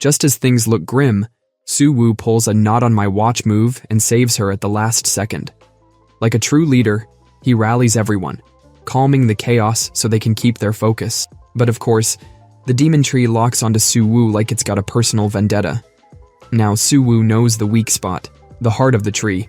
Just as things look grim, Su-woo pulls a not on my watch move and saves her at the last second. Like a true leader, he rallies everyone, calming the chaos so they can keep their focus. But of course, the demon tree locks onto Su-woo like it's got a personal vendetta. Now Su-woo knows the weak spot, the heart of the tree.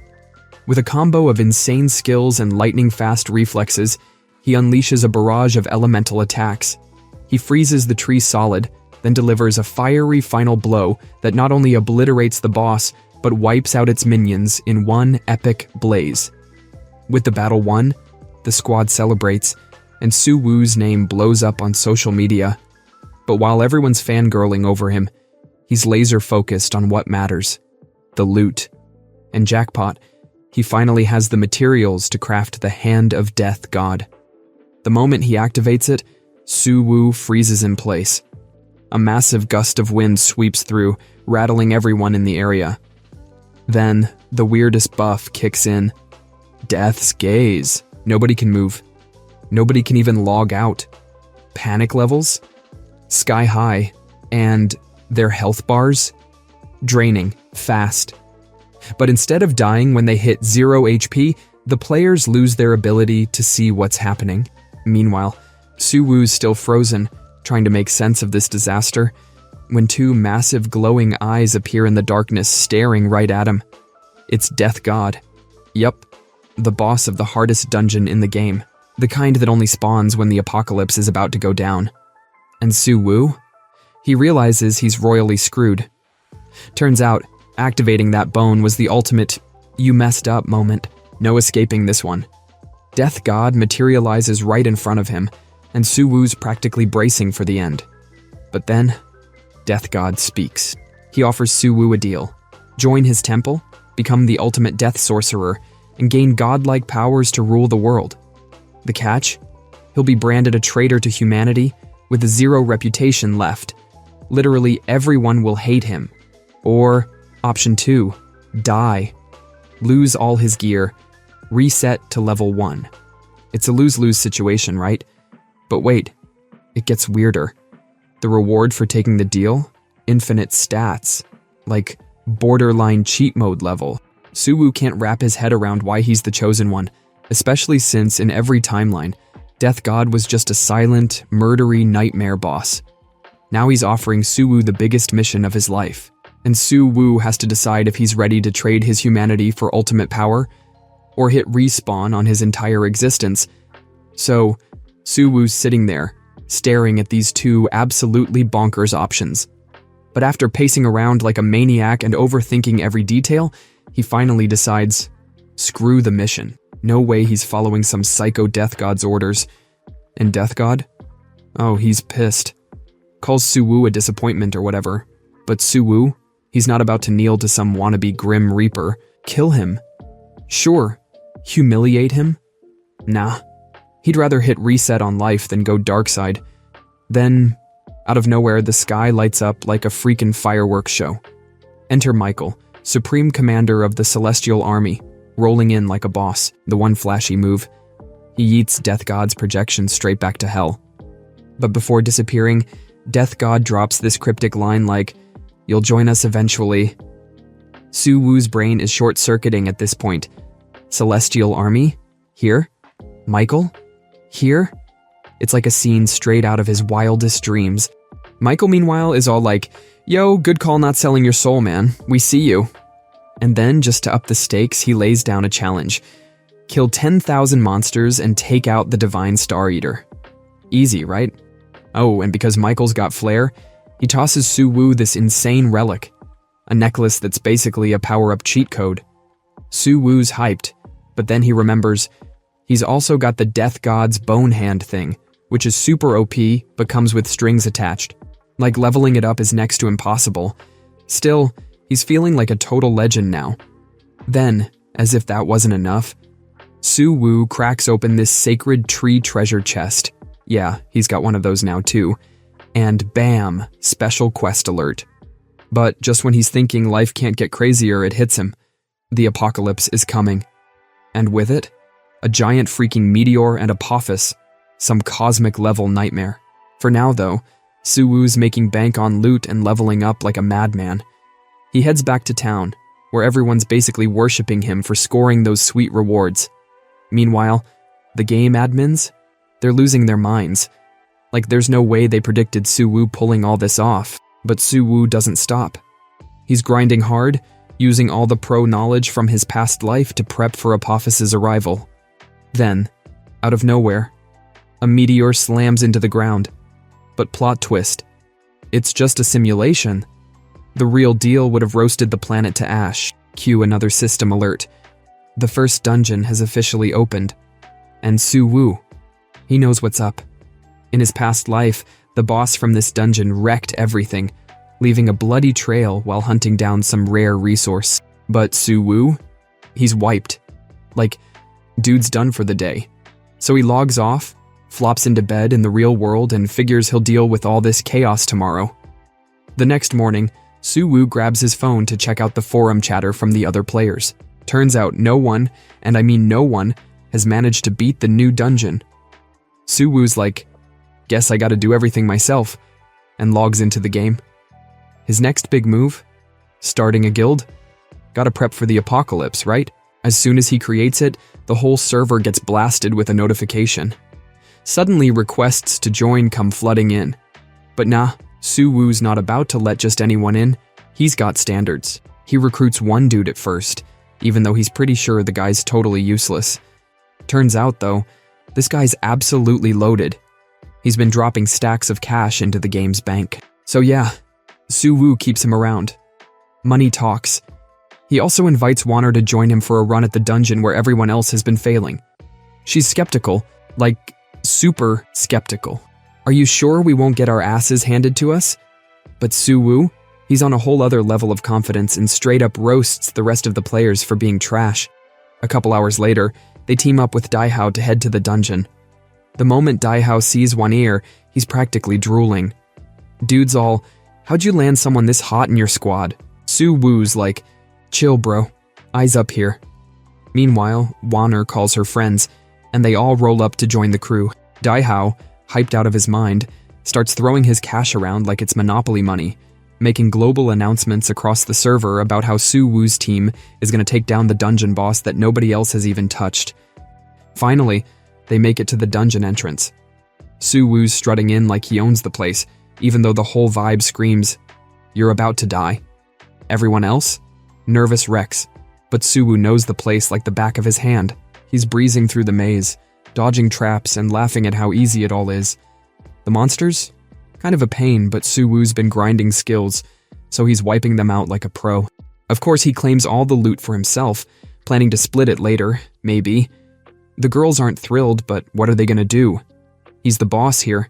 With a combo of insane skills and lightning-fast reflexes, he unleashes a barrage of elemental attacks. He freezes the tree solid, then delivers a fiery final blow that not only obliterates the boss, but wipes out its minions in one epic blaze. With the battle won, the squad celebrates, and Su-woo's name blows up on social media. But while everyone's fangirling over him, he's laser-focused on what matters: the loot. And jackpot, he finally has the materials to craft the Hand of Death God. The moment he activates it, Su-woo freezes in place. A massive gust of wind sweeps through, rattling everyone in the area. Then, the weirdest buff kicks in. Death's gaze. Nobody can move. Nobody can even log out. Panic levels? Sky high. And their health bars? Draining, fast. But instead of dying when they hit 0 HP, the players lose their ability to see what's happening. Meanwhile, Su-woo's still frozen, trying to make sense of this disaster, when two massive glowing eyes appear in the darkness, staring right at him. It's Death God. Yup, the boss of the hardest dungeon in the game, the kind that only spawns when the apocalypse is about to go down. And Su-woo? He realizes he's royally screwed. Turns out, activating that bone was the ultimate "you messed up" moment. No escaping this one. Death God materializes right in front of him, and Su-woo's practically bracing for the end. But then, Death God speaks. He offers Su-woo a deal. Join his temple, become the ultimate death sorcerer, and gain godlike powers to rule the world. The catch? He'll be branded a traitor to humanity with 0 reputation left. Literally everyone will hate him. Or, option 2, die. Lose all his gear. Reset to level 1. It's a lose-lose situation, right? But wait, it gets weirder. The reward for taking the deal? Infinite stats. Like, borderline cheat mode level. Su-woo can't wrap his head around why he's the chosen one, especially since in every timeline, Death God was just a silent, murdery nightmare boss. Now he's offering Su-woo the biggest mission of his life, and Su-woo has to decide if he's ready to trade his humanity for ultimate power, or hit respawn on his entire existence. So, Su-woo's sitting there, staring at these two absolutely bonkers options. But after pacing around like a maniac and overthinking every detail, he finally decides, screw the mission. No way he's following some psycho Death God's orders. And Death God? Oh, he's pissed. Calls Su-woo a disappointment or whatever. But Su-woo? He's not about to kneel to some wannabe Grim Reaper. Kill him? Sure. Humiliate him? Nah. He'd rather hit reset on life than go dark side. Then, out of nowhere, the sky lights up like a freaking fireworks show. Enter Michael, Supreme Commander of the Celestial Army, rolling in like a boss, the one flashy move. He yeets Death God's projection straight back to hell. But before disappearing, Death God drops this cryptic line like, "You'll join us eventually." Su-woo's brain is short-circuiting at this point. Celestial Army? Here? Michael? Here? It's like a scene straight out of his wildest dreams. Michael, meanwhile, is all like, "Yo, good call not selling your soul, man. We see you." And then, just to up the stakes, he lays down a challenge. Kill 10,000 monsters and take out the Divine Star Eater. Easy, right? Oh, and because Michael's got flair, he tosses Su-woo this insane relic. A necklace that's basically a power-up cheat code. Su-woo's hyped, but then he remembers he's also got the Death God's Bone Hand thing, which is super OP, but comes with strings attached. Like leveling it up is next to impossible. Still, he's feeling like a total legend now. Then, as if that wasn't enough, Su-woo cracks open this sacred tree treasure chest. Yeah, he's got one of those now too. And bam, special quest alert. But just when he's thinking life can't get crazier, it hits him. The apocalypse is coming. And with it, a giant freaking meteor and Apophis, some cosmic level nightmare. For now though, Suwoo's making bank on loot and leveling up like a madman. He heads back to town, where everyone's basically worshipping him for scoring those sweet rewards. Meanwhile, the game admins, they're losing their minds. Like there's no way they predicted Suwoo pulling all this off, but Suwoo doesn't stop. He's grinding hard, using all the pro knowledge from his past life to prep for Apophis's arrival. Then, out of nowhere, a meteor slams into the ground. But plot twist, it's just a simulation. The real deal would have roasted the planet to ash. Cue another system alert. The first dungeon has officially opened. And Suwoo, he knows what's up. In his past life, the boss from this dungeon wrecked everything, leaving a bloody trail while hunting down some rare resource. But Suwoo, he's wiped. Like, dude's done for the day. So he logs off, flops into bed in the real world, and figures he'll deal with all this chaos tomorrow. The next morning, Suwoo grabs his phone to check out the forum chatter from the other players. Turns out no one, and I mean no one, has managed to beat the new dungeon. Suwoo's like, guess I gotta do everything myself, and logs into the game. His next big move? Starting a guild? Gotta prep for the apocalypse, right? As soon as he creates it, the whole server gets blasted with a notification. Suddenly, requests to join come flooding in. But nah, Suwoo's not about to let just anyone in. He's got standards. He recruits one dude at first, even though he's pretty sure the guy's totally useless. Turns out, though, this guy's absolutely loaded. He's been dropping stacks of cash into the game's bank. So yeah, Suwoo keeps him around. Money talks. He also invites Wanner to join him for a run at the dungeon where everyone else has been failing. She's skeptical, like super skeptical. Are you sure we won't get our asses handed to us? But Suwoo, he's on a whole other level of confidence and straight up roasts the rest of the players for being trash. A couple hours later, they team up with Daihao to head to the dungeon. The moment Daihao sees Wanner, he's practically drooling. Dude's all, how'd you land someone this hot in your squad? Suwoo's like, chill bro, eyes up here. Meanwhile, Wanner calls her friends, and they all roll up to join the crew. Daihao, hyped out of his mind, starts throwing his cash around like it's Monopoly money, making global announcements across the server about how Suwoo's team is going to take down the dungeon boss that nobody else has even touched. Finally, they make it to the dungeon entrance. Suwoo's strutting in like he owns the place, even though the whole vibe screams, you're about to die. Everyone else? Nervous wrecks, but Suwoo knows the place like the back of his hand. He's breezing through the maze, dodging traps and laughing at how easy it all is. The monsters? Kind of a pain, but Suwoo's been grinding skills, so he's wiping them out like a pro. Of course, he claims all the loot for himself, planning to split it later, maybe. The girls aren't thrilled, but what are they gonna do? He's the boss here.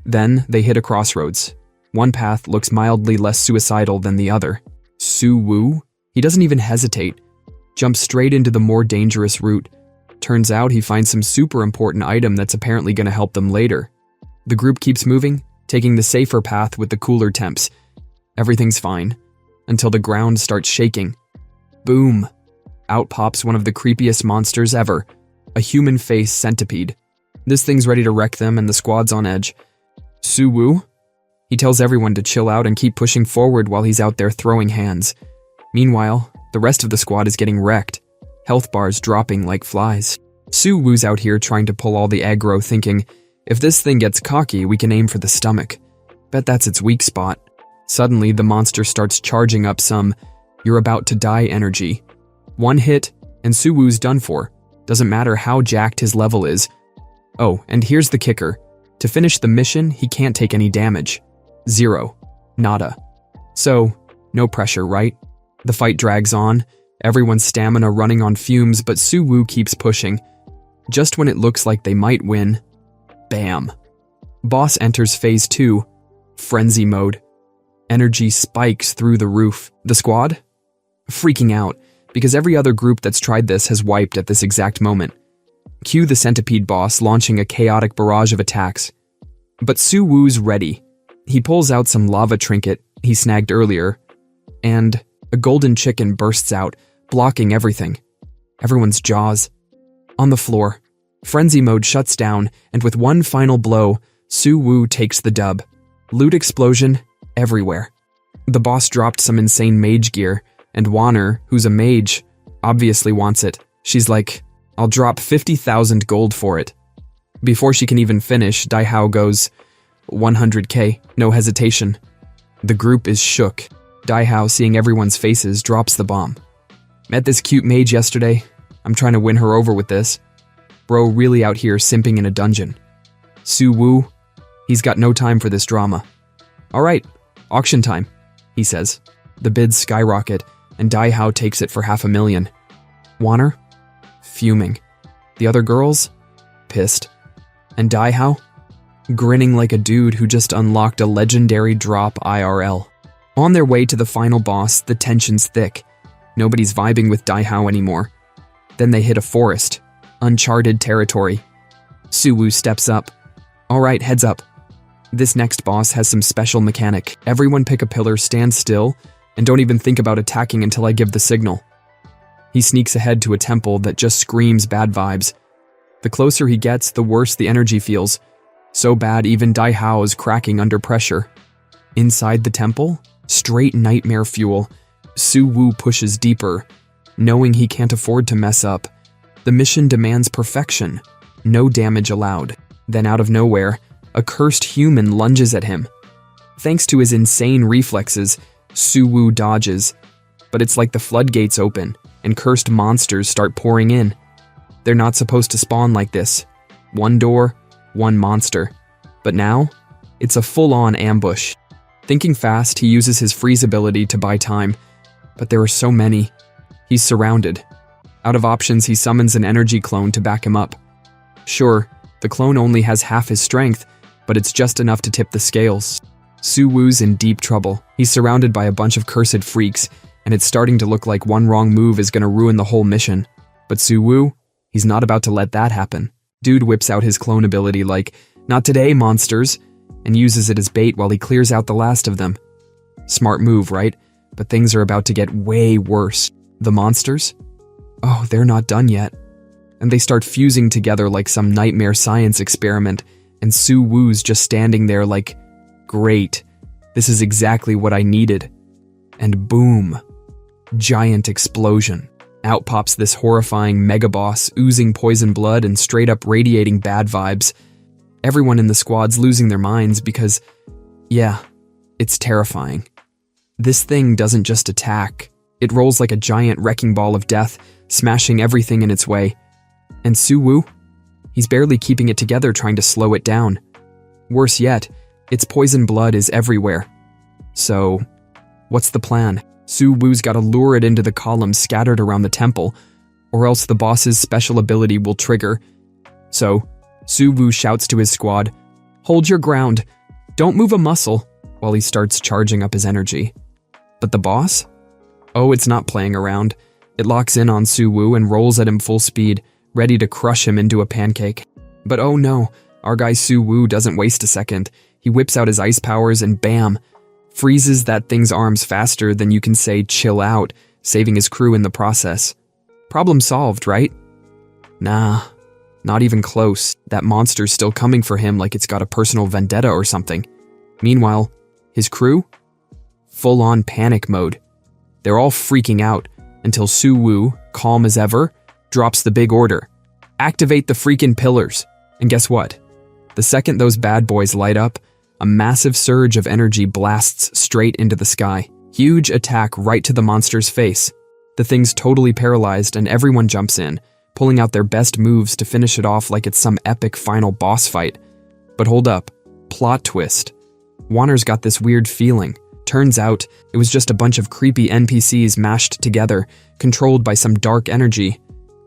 Then they hit a crossroads. One path looks mildly less suicidal than the other. Suwoo? He doesn't even hesitate. Jumps straight into the more dangerous route. Turns out he finds some super important item that's apparently gonna help them later. The group keeps moving, taking the safer path with the cooler temps. Everything's fine, until the ground starts shaking. Boom! Out pops one of the creepiest monsters ever, a human face centipede. This thing's ready to wreck them and the squad's on edge. Suwoo? He tells everyone to chill out and keep pushing forward while he's out there throwing hands. Meanwhile, the rest of the squad is getting wrecked, health bars dropping like flies. Suwoo's out here trying to pull all the aggro, thinking, if this thing gets cocky, we can aim for the stomach. Bet that's its weak spot. Suddenly, the monster starts charging up some you're about to die energy. One hit, and Suwoo's done for. Doesn't matter how jacked his level is. Oh, and here's the kicker. To finish the mission, he can't take any damage. 0. Nada. So, no pressure, right? The fight drags on, everyone's stamina running on fumes, but Suwoo keeps pushing. Just when it looks like they might win, bam. Boss enters Phase 2, Frenzy Mode. Energy spikes through the roof. The squad? Freaking out, because every other group that's tried this has wiped at this exact moment. Cue the centipede boss launching a chaotic barrage of attacks. But Suwoo's ready. He pulls out some lava trinket he snagged earlier, and a golden chicken bursts out, blocking everything. Everyone's jaws. On the floor, Frenzy Mode shuts down, and with one final blow, Suwoo takes the dub. Loot explosion everywhere. The boss dropped some insane mage gear, and Wanner, who's a mage, obviously wants it. She's like, I'll drop 50,000 gold for it. Before she can even finish, Daihao goes, 100k, no hesitation. The group is shook. Daihao, seeing everyone's faces, drops the bomb. Met this cute mage yesterday. I'm trying to win her over with this. Bro really out here simping in a dungeon. Su Wu, he's got no time for this drama. Alright, auction time, he says. The bids skyrocket, and Daihao takes it for 500,000. Wanner? Fuming. The other girls? Pissed. And Daihao? Grinning like a dude who just unlocked a legendary drop IRL. On their way to the final boss, the tension's thick. Nobody's vibing with Daihao anymore. Then they hit a forest. Uncharted territory. Suwoo steps up. Alright, heads up. This next boss has some special mechanic. Everyone pick a pillar, stand still, and don't even think about attacking until I give the signal. He sneaks ahead to a temple that just screams bad vibes. The closer he gets, the worse the energy feels. So bad even Daihao is cracking under pressure. Inside the temple, straight nightmare fuel. Suwoo pushes deeper, knowing he can't afford to mess up. The mission demands perfection. No damage allowed. Then out of nowhere, a cursed human lunges at him. Thanks to his insane reflexes, Suwoo dodges. But it's like the floodgates open, and cursed monsters start pouring in. They're not supposed to spawn like this. One door, one monster. But now, it's a full-on ambush. Thinking fast, he uses his freeze ability to buy time. But there are so many. He's surrounded. Out of options, he summons an energy clone to back him up. Sure, the clone only has half his strength, but it's just enough to tip the scales. Suwoo's in deep trouble. He's surrounded by a bunch of cursed freaks, and it's starting to look like one wrong move is gonna ruin the whole mission. But Suwoo, he's not about to let that happen. Dude whips out his clone ability like, "Not today, monsters," and uses it as bait while he clears out the last of them. Smart move, right? But things are about to get way worse. The monsters? Oh, they're not done yet. And they start fusing together like some nightmare science experiment, and Suwoo's just standing there like, great, this is exactly what I needed. And boom, giant explosion. Out pops this horrifying mega boss, oozing poison blood and straight up radiating bad vibes. Everyone in the squad's losing their minds because, yeah, it's terrifying. This thing doesn't just attack. It rolls like a giant wrecking ball of death, smashing everything in its way. And Suwoo? He's barely keeping it together trying to slow it down. Worse yet, its poison blood is everywhere. So, what's the plan? Suwoo's gotta lure it into the columns scattered around the temple, or else the boss's special ability will trigger. So, Suwoo shouts to his squad, "Hold your ground, don't move a muscle," while he starts charging up his energy. But the boss? Oh, it's not playing around. It locks in on Suwoo and rolls at him full speed, ready to crush him into a pancake. But oh no, our guy Suwoo doesn't waste a second. He whips out his ice powers and bam, freezes that thing's arms faster than you can say chill out, saving his crew in the process. Problem solved, right? Nah, not even close. That monster's still coming for him like it's got a personal vendetta or something. Meanwhile, his crew? Full-on panic mode. They're all freaking out until Suwoo, calm as ever, drops the big order. Activate the freaking pillars. And guess what? The second those bad boys light up, a massive surge of energy blasts straight into the sky. Huge attack right to the monster's face. The thing's totally paralyzed and everyone jumps in, pulling out their best moves to finish it off like it's some epic final boss fight. But hold up. Plot twist. Wanner's got this weird feeling. Turns out, it was just a bunch of creepy NPCs mashed together, controlled by some dark energy.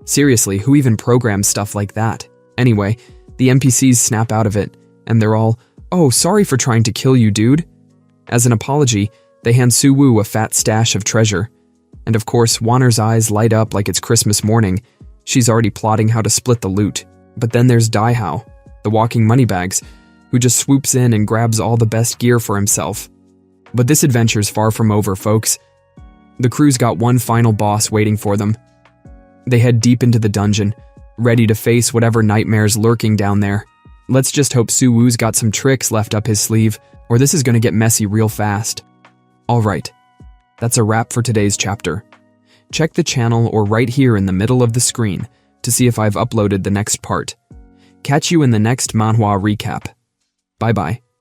Seriously, who even programs stuff like that? Anyway, the NPCs snap out of it, and they're all, "Oh, sorry for trying to kill you, dude." As an apology, they hand Suwoo a fat stash of treasure. And of course, Wanner's eyes light up like it's Christmas morning. She's already plotting how to split the loot. But then there's Daihao, the walking moneybags, who just swoops in and grabs all the best gear for himself. But this adventure's far from over, folks. The crew's got one final boss waiting for them. They head deep into the dungeon, ready to face whatever nightmare's lurking down there. Let's just hope Suwoo's got some tricks left up his sleeve, or this is gonna get messy real fast. Alright, that's a wrap for today's chapter. Check the channel or right here in the middle of the screen to see if I've uploaded the next part. Catch you in the next Manhwa recap. Bye bye.